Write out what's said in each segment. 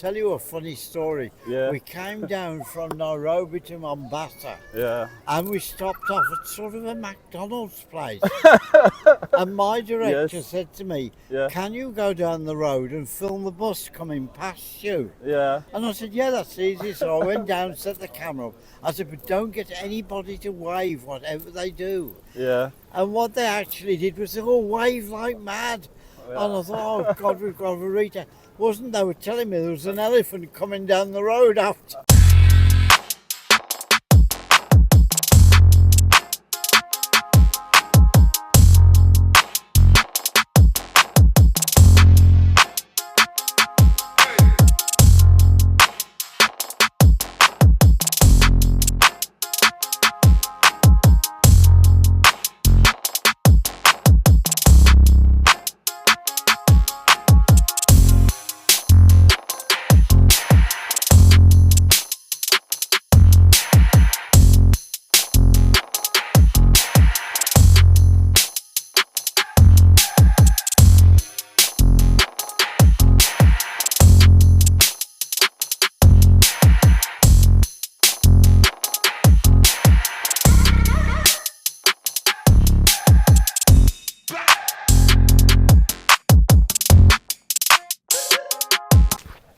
tell you a funny story. Yeah. We came down from Nairobi to Mombasa Yeah. and we stopped off at sort of a McDonald's place. And my director Yes. said to me, Yeah. can you go down the road and film the bus coming past you? Yeah. And I said, yeah, that's easy. So I went down, set the camera up. I said, but don't get anybody to wave, whatever they do. Yeah. And what they actually did was they all waved like mad. Yeah. And I thought, oh God, we've got a Rita. Wasn't they were telling me there was an elephant coming down the road after.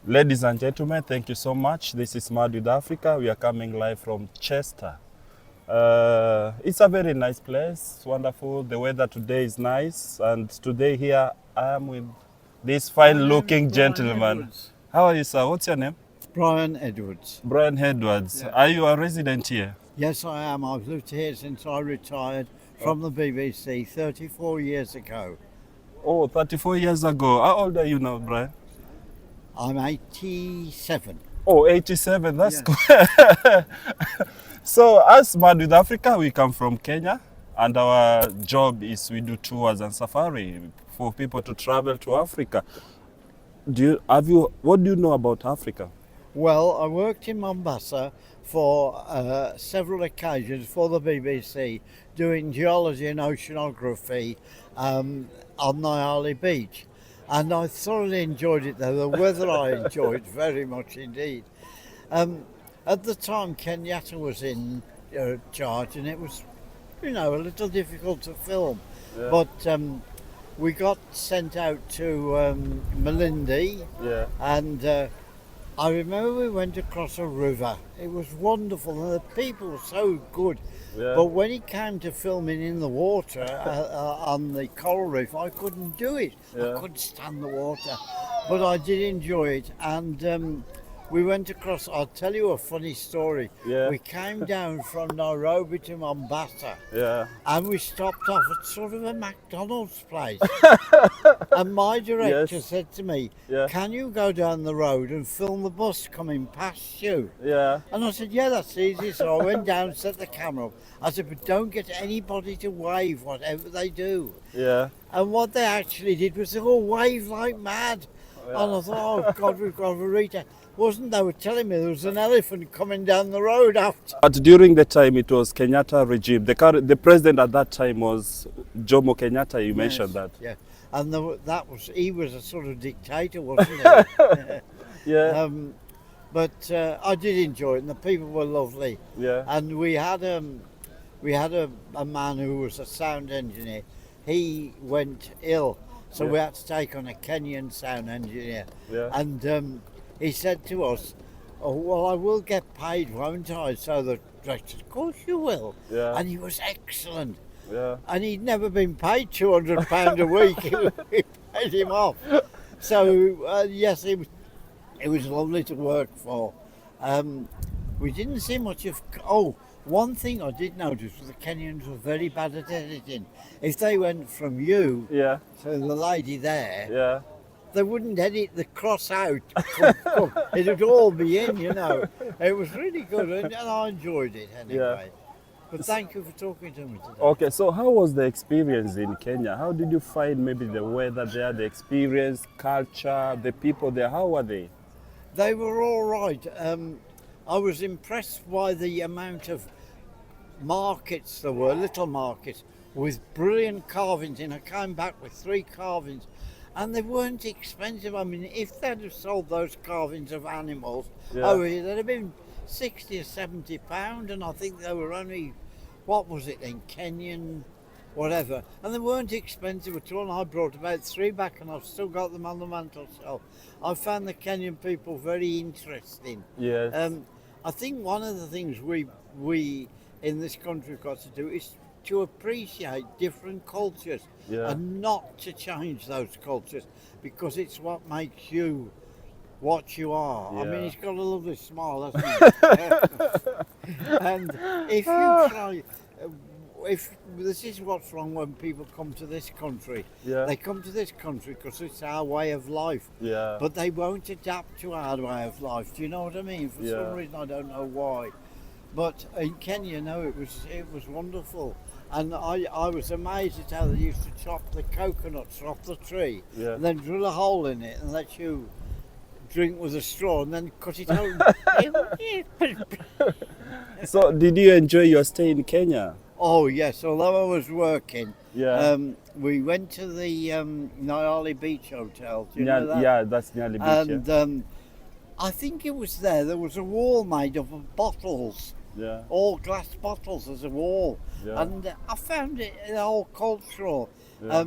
Ladies and gentlemen, thank you so much. This is Mad with Africa. We are coming live from Chester. It's a very nice place. It's wonderful. The weather today is nice. And today here I am with this fine-looking gentleman. Edwards. How are you, sir? What's your name? Brian Edwards. Brian Edwards. Yeah. Are you a resident here? Yes, I am. I've lived here since I retired from the BBC 34 years ago. Oh, 34 years ago. How old are you now, Brian? I'm 87. Oh, 87, that's Yeah. good. So, as Mad with Africa, we come from Kenya, and our job is we do tours and safari for people to travel to Africa. What do you know about Africa? Well, I worked in Mombasa for several occasions for the BBC, doing geology and oceanography on Nyali Beach. And I thoroughly enjoyed it there. The weather I enjoyed very much indeed. At the time, Kenyatta was in charge, and it was, a little difficult to film. Yeah. But we got sent out to Malindi, Yeah. and I remember we went across a river. It was wonderful, and the people were so good. Yeah. But when it came to filming in the water on the coral reef, I couldn't do it. Yeah. I couldn't stand the water. But I did enjoy it. And we went across, I'll tell you a funny story. Yeah. We came down from Nairobi to Mombasa Yeah. and we stopped off at sort of a McDonald's place. And my director Yes. said to me, Yeah. can you go down the road and film the bus coming past you? Yeah. And I said, yeah, that's easy. So I went down, set the camera up. I said, but don't get anybody to wave, whatever they do. Yeah. And what they actually did was they all waved like mad. Yeah. And I thought, oh God, we've got a Rita. Wasn't they were telling me there was an elephant coming down the road after. But during the time it was Kenyatta regime. The president at that time was Jomo Kenyatta. You mentioned that. Yeah. And he was a sort of dictator, wasn't he? Yeah. But I did enjoy it, and the people were lovely. Yeah. And we had a man who was a sound engineer. He went ill, so we had to take on a Kenyan sound engineer. Yeah. And he said to us, "Oh well, I will get paid, won't I?" So the director said, "Of course you will." Yeah. And he was excellent. Yeah. And he'd never been paid £200 a week. We paid him off. So yes, it was lovely to work for. We didn't see much of. Oh, one thing I did notice was the Kenyans were very bad at editing. If they went from you Yeah. to the lady there, Yeah. they wouldn't edit the cross out. It would all be in, It was really good, and I enjoyed it anyway. But thank you for talking to me today. Okay, so how was the experience in Kenya? How did you find maybe the weather there, the experience, culture, the people there? How were they? They were all right. I was impressed by the amount of markets there were, little markets, with brilliant carvings in. I came back with 3 carvings, and they weren't expensive. I mean, if they'd have sold those carvings of animals, Yeah. oh, they'd have been 60 or 70 pound, and I think they were only, what was it in Kenyan, whatever, and they weren't expensive at all. And I brought about 3 back, and I've still got them on the mantel shelf. I found the Kenyan people very interesting. Yes. I think one of the things we in this country have got to do is to appreciate different cultures Yeah. and not to change those cultures, because it's what makes you what you are. I mean, Yeah. he's got a lovely smile, hasn't he? And if you try, if this is what's wrong when people come to this country, Yeah. they come to this country because it's our way of life. Yeah. But they won't adapt to our way of life. Do you know what I mean? For Yeah. some reason, I don't know why. But in Kenya, no, it was wonderful, and I was amazed at how they used to chop the coconuts off the tree, Yeah. and then drill a hole in it and let you drink with a straw, and then cut it open. So, did you enjoy your stay in Kenya? Oh yes, although I was working, Yeah. we went to the Nyali Beach Hotel. Do you know that? Yeah, that's nearly beach. And I think it was there was a wall made up of bottles. Yeah. All glass bottles as a wall, Yeah. and I found it all cultural, Yeah.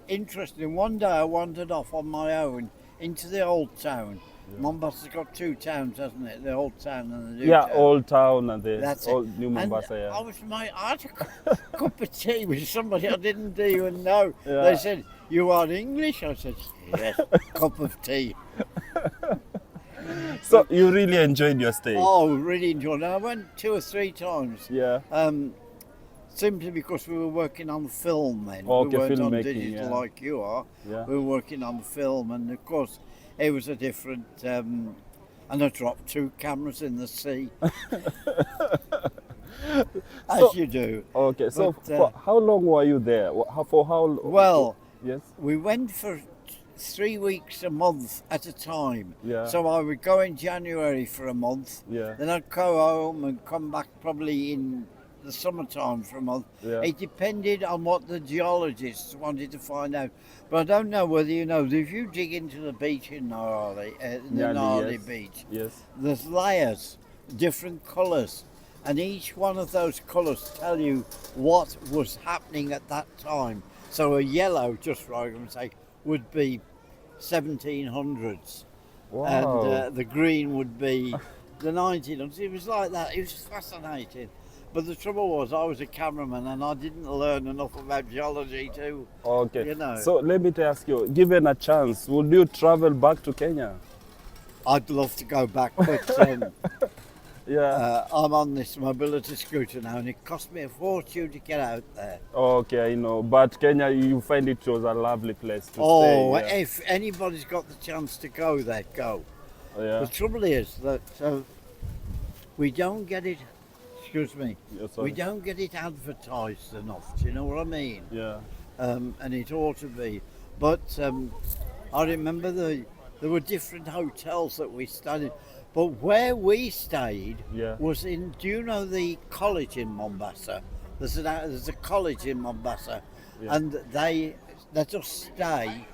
interesting. One day I wandered off on my own into the old town. Mombasa's got 2 towns, hasn't it? The old town and the new Yeah, town. Old Town and the That's old New Mombasa. And Yeah. I had a cup of tea with somebody I didn't even know. Yeah. They said, "You are English?" I said, "Yes." Cup of tea. So you really enjoyed your stay. Oh, really enjoyed it. I went 2 or 3 times. Yeah. Simply because we were working on film then. Okay, we weren't on filmmaking, digital yeah. like you are. Yeah. We were working on film, and of course it was a different. And I dropped 2 cameras in the sea, as So- you do. Okay. So But, for how long were you there? For how? Well, Yes. we went for 3 weeks a month at a time. Yeah. So I would go in January for a month. Yeah. Then I'd go home and come back probably in the summertime for a month. Yeah. It depended on what the geologists wanted to find out. But I don't know whether you know, if you dig into the beach in Nyali, Nyali, yes. Beach, Yes. there's layers, different colours, and each one of those colours tell you what was happening at that time. So a yellow, just for argument's sake, would be 1700s, Wow. and the green would be the 1900s. It was like that. It was fascinating. But the trouble was, I was a cameraman and I didn't learn enough about geology to, Okay. you know. So let me ask you, given a chance, would you travel back to Kenya? I'd love to go back, but Yeah. I'm on this mobility scooter now, and it cost me a fortune to get out there. Okay, I know. But Kenya, you find it was a lovely place to Oh, stay. Yeah. if anybody's got the chance to go there, go. Yeah. The trouble is that we don't get it. Excuse me. Yeah, sorry. We don't get it advertised enough. Do you know what I mean? Yeah. And it ought to be. But I remember there were different hotels that we stayed in. But where we stayed Yeah. was in. Do you know the college in Mombasa? There's a college in Mombasa, Yeah. and they let us stay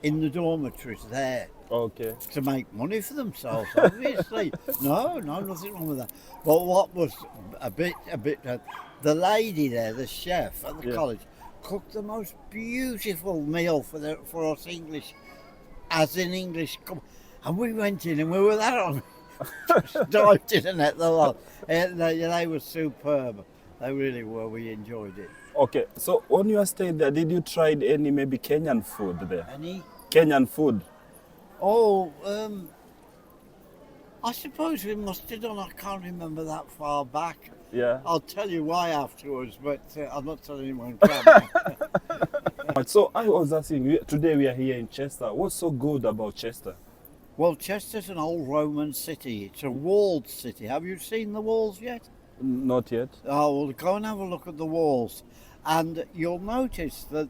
in the dormitories there Okay. to make money for themselves, obviously. no, nothing wrong with that. But what was a bit, the lady there, the chef at the Yeah. college, cooked the most beautiful meal for us English, as in English. And we went in and we were that on, just dived in and ate the lot. And they were superb. They really were. We enjoyed it. Okay. So on your stay there, did you try any maybe Kenyan food there? Any? Kenyan food. Oh, I suppose we must have done. I can't remember that far back. Yeah. I'll tell you why afterwards, but I'm not telling you on camera. So I was asking you, today we are here in Chester. What's so good about Chester? Well, Chester's an old Roman city. It's a walled city. Have you seen the walls yet? Not yet. Oh, well, go and have a look at the walls. And you'll notice that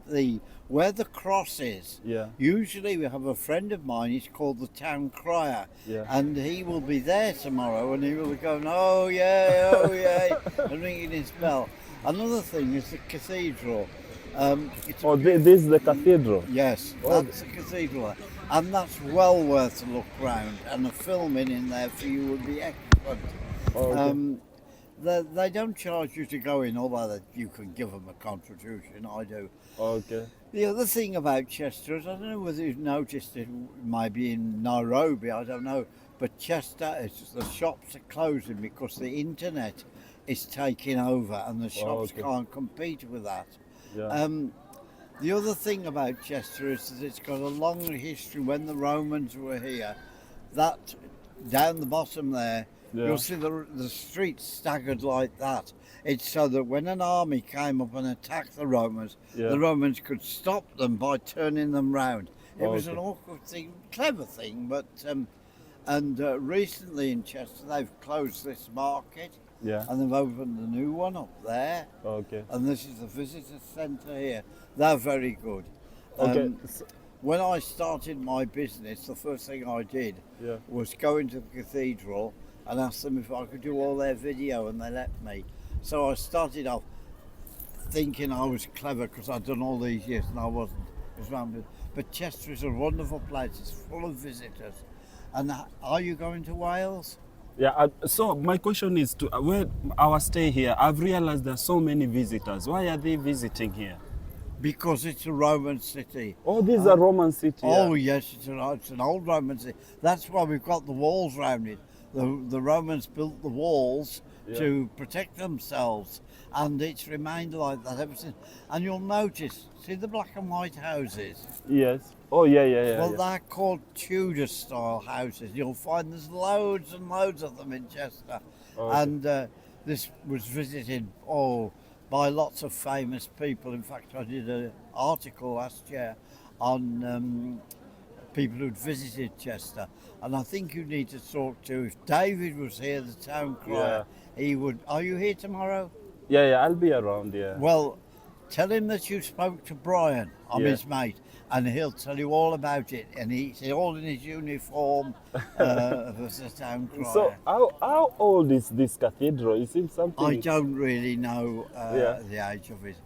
where the cross is, Yeah. usually we have a friend of mine, he's called the town crier, Yeah. and he will be there tomorrow and he will be going, oh yeah, and ringing his bell. Another thing is the cathedral. It's a Oh, this is the cathedral. Yes, Oh, that's the cathedral, and that's well worth a look round. And the filming in there for you would be excellent. okay. Um, they don't charge you to go in, although that you can give them a contribution. I do. Okay. The other thing about Chester is I don't know whether you've noticed it, maybe in Nairobi, I don't know, but Chester, the shops are closing because the internet is taking over, and the shops Okay. can't compete with that. Yeah. Um, the other thing about Chester is that it's got a long history. When the Romans were here, that down the bottom there, Yeah. you'll see the streets staggered like that. It's so that when an army came up and attacked the Romans, Yeah. the Romans could stop them by turning them round. It was an Okay. awkward thing, clever thing, but and recently in Chester they've closed this market Yeah. and they've opened a new one up there. Okay. And this is the visitor centre here. They're very good. Okay. When I started my business, the first thing I did Yeah. was go into the cathedral and ask them if I could do all their video, and they let me. So I started off thinking I was clever because I'd done all these years, and I wasn't. It was random. But Chester is a wonderful place. It's full of visitors. And are you going to Wales? Yeah. So my question is to where our stay here. I've realized there's so many visitors. Why are they visiting here? Because it's a Roman city. Oh, this is a Roman city. Oh Yeah. yes, it's an old Roman city. That's why we've got the walls round it. The Romans built the walls Yeah. to protect themselves, and it's remained like that ever since. And you'll notice, see the black and white houses? Yes. Oh, yeah, yeah, yeah. Well, yeah. they're called Tudor style houses. You'll find there's loads and loads of them in Chester. Okay. And this was visited by lots of famous people. In fact, I did an article last year on people who'd visited Chester. And I think you need to talk to, if David was here, the town crier, he would. Are you here tomorrow? Yeah, yeah. I'll be around. Yeah. Well, tell him that you spoke to Brian, I'm Yeah. his mate, and he'll tell you all about it. And he's all in his uniform as the town crier. So how old is this cathedral? Is it something? I don't really know Yeah. the age of it.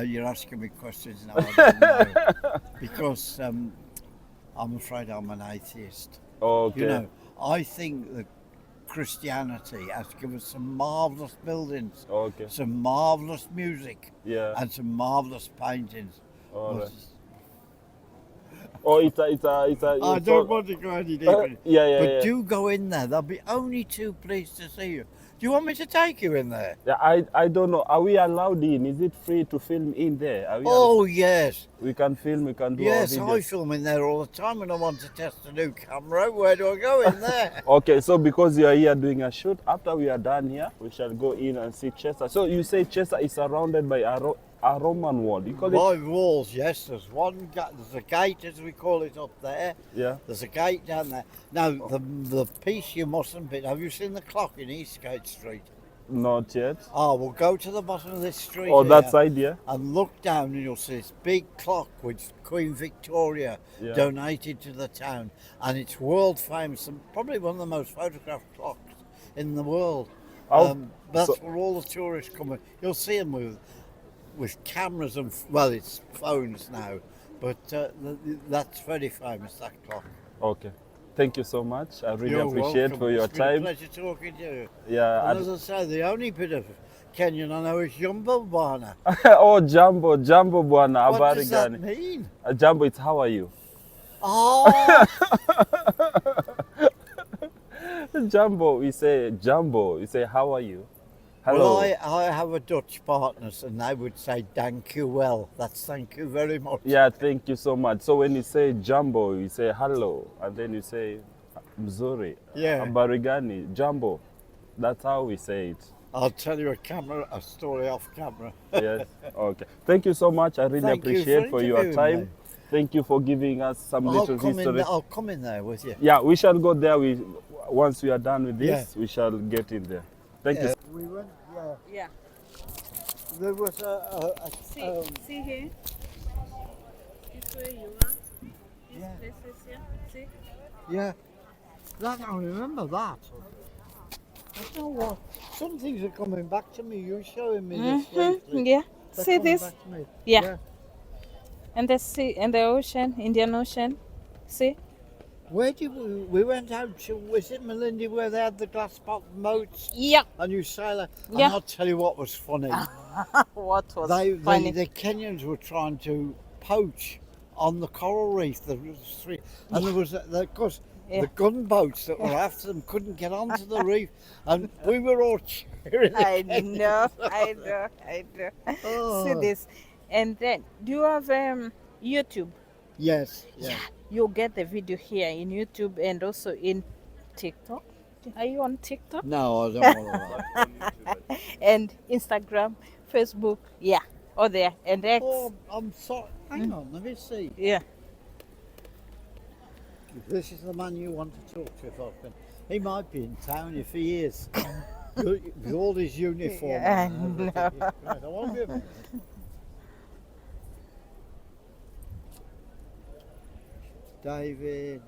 You're asking me questions now, I don't know. Because I'm afraid I'm an atheist. Okay. You know, I think that Christianity has given us some marvellous buildings, Okay. some marvellous music, Yeah. and some marvellous paintings. All But right. Oh, it's a. I don't want to go any deeper. Yeah, yeah, But yeah. do go in there. They'll be only too pleased to see you. Do you want me to take you in there? Yeah, I don't know. Are we allowed in? Is it free to film in there? Are we Oh, yes. we can film. We can do. Yes, our I videos. film in there all the time when I want to test a new camera. Where do I go in there? Okay, so because you are here doing a shoot, after we are done here, we shall go in and see Chester. So you say Chester is surrounded by a Roman wall. You call it? By walls, yes. There's there's a gate, as we call it, up there. Yeah. There's a gate down there. Now, the piece you mustn't be. Have you seen the clock in Eastgate Street? Not yet. Oh, well, go to the bottom of this street. Oh, that here side, yeah. And look down, and you'll see this big clock which Queen Victoria Yeah. donated to the town, and it's world famous and probably one of the most photographed clocks in the world. Oh, That's so- where all the tourists come. You'll see them with cameras and well, it's phones now, but that's very famous, that clock. Okay. Thank you so much. I really You're appreciate welcome. for your It's been a time. pleasure talking to you. Yeah. And as I say, the only bit of Kenyan I know is Jumbo Bana. Oh, Jambo bwana, What habari does that gani? mean? Jambo, it's how are you? Oh, Jambo, we say how are you? Hello. well, I have a Dutch partner, and they would say "Dank you well." That's thank you very much. Yeah, thank you so much. So when you say Jambo, you say hello, and then you say Mzuri. Yeah. Habari gani? Jambo. That's how we say it. I'll tell you a story off camera. Yes. Okay. Thank you so much. I really Thank you appreciate for for your interviewing time. me. Thank you for giving us some little history. I'll come in there with you. Yeah, we shall go there. Once we are done with this, Yeah. we shall get in there. Thank you. We went. Yeah. Yeah. There was See here. This way you are. This Yeah. places here. See? yeah. That I remember that. I don't know what. Some things are coming back to me. You're showing me this lately. Yeah. They're See coming this? back to me. Yeah. And the sea and the ocean, Indian Ocean. See? Where did we went out to, was it Melinda where they had the glass bottom boats Yeah. and you sailor? And Yeah. I'll tell you what was funny. What was they, funny? the Kenyans were trying to poach on the coral reef. There was three, and there was, of course, Yeah. the gunboats that were after them couldn't get onto the reef, and we were all cheering. the I Kenyans know, on. I know. See Oh. this. And then, do you have YouTube? Yes, yeah. You'll get the video here in YouTube and also in TikTok. Are you on TikTok? No, I don't want to. And Instagram, Facebook, yeah, all there. And X, Oh, I'm sorry. Hang on, let me see. yeah. This is the man you want to talk to. If I can. He might be in town if he is. With all his uniform. Yeah, and everything. I Right, I won't be a minute. David.